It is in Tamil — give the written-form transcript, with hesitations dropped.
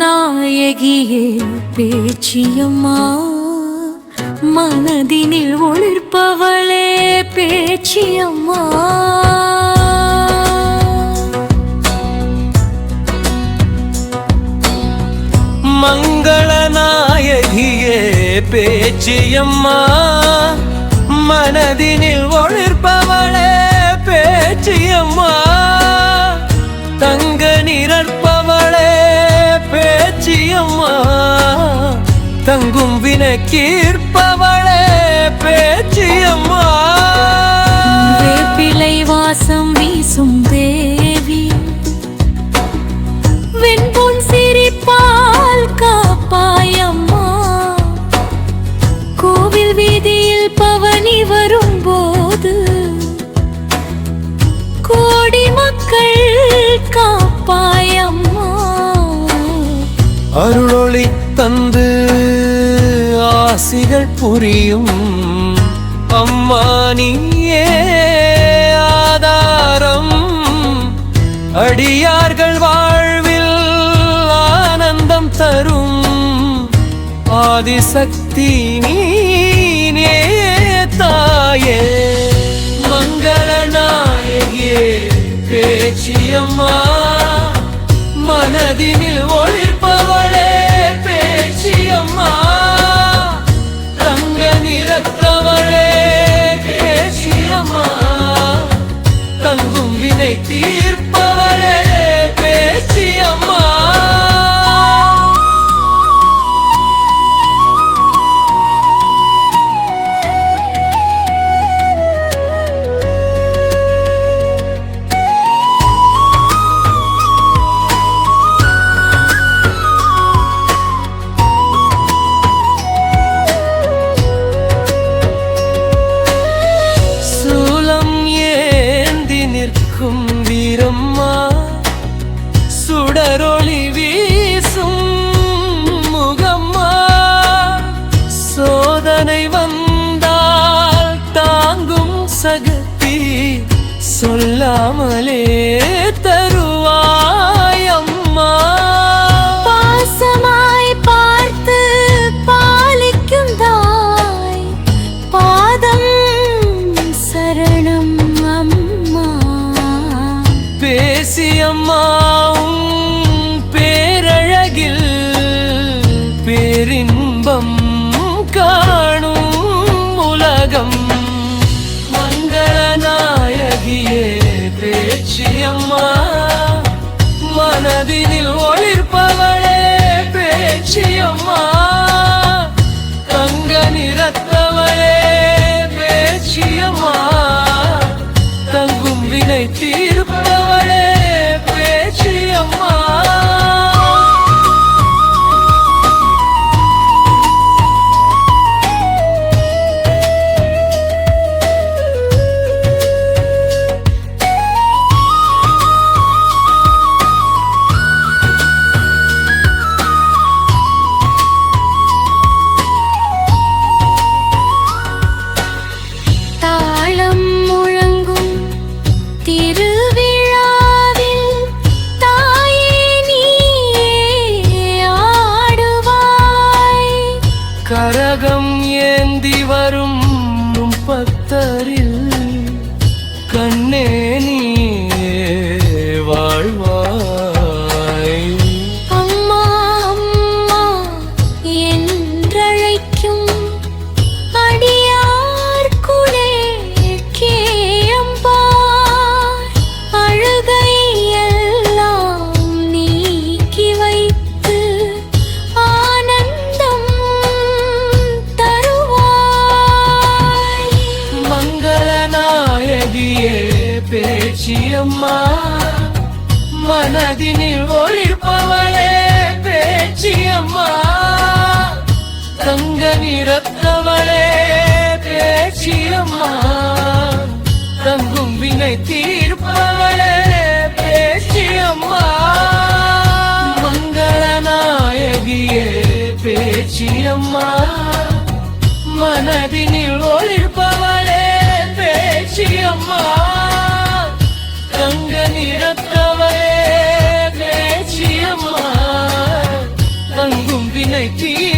நாயகியே பேச்சியம்மா, மனதினில் ஒளிர்ப்பவளே பேச்சியம்மா. மங்கள நாயகியே பேச்சியம்மா, மனதினில் ஒளிர்ப்பவளே பேச்சியம்மா. தங்க நிரற்பவளே பேச்சியம்மா, தங்கும் வினக்கீர்ப்பவளே பேச்சியம்மா. வேப்பிலை வாசம் வீசும் தேவி, வெண்பொன் சிரிப்பால் காப்பாயம்மா. கோவில் வீதியில் பவனி வரும்போது கோடி மக்கள் காப்பாயம்மா. அருளொளி தந்து ஆசிகள் புரியும் அம்மா, நீயே ஆதாரம். அடியார்கள் வாழ்வில் ஆனந்தம் தரும் ஆதிசக்தி நீனே தாயே. மங்கள நாயகியே பேச்சியம்மா, மனதினில் ஒளிர்ப்பவளே பேச்சியம்மா. தங்க நிறத்தவளே பேச்சியம்மா, தங்கும் வினை தீர்ப்பவளே பேச்சியம்மா. வீரம்மா, சுடரொளி வீசும் முகம்மா. சோதனை வந்தால் தாங்கும் சகத்தி, சொல்லாமலே தருவாயம்மா. பாசமாய் பார்த்து பாலிக்கும் தாய், பாதம் சரணம் அம்மா. பேசியம்மாவும் பேரழகில் பேரின்பம் காணும் உலகம். மங்கள நாயகியே பேச்சியம்மா, மனதினில் ஒளிர்ப்பவளே பேச்சியம்மா. தங்க நிறத்தவளே பேச்சியம்மா, தங்கும் வினை தீர்ப்பவளே பேச்சியம்மா. தாளம் முழங்கும் திருவிழாவில் தாயே நீயே ஆடுவாய். கரகம் ஏந்தி வரும் பக்தரில் கண்ணே நீயே வாழ்வாய். அம்மா அம்மா என்றழைக்கும் அடியார் குலே கேயம்பார். அழுகை எல்லாம் நீக்கி வைத்து ஆனந்தம் தருவாய். மங்கள நாயகியே பேச்சியம்மா, மனதினில் ஒளிர்ப்பவளே பேச்சியம்மா. தங்க நிறத்தவளே பேச்சியம்மா, தங்கும் வினை தீர்ப்பவளே பேச்சியம்மா. மங்கள நாயகியே பேச்சியம்மா, மனதினில் ஒளிர்ப்பவளே பேச்சியம்மா. தங்க நிறத்தவளே பேச்சியம்மா, வினை தீ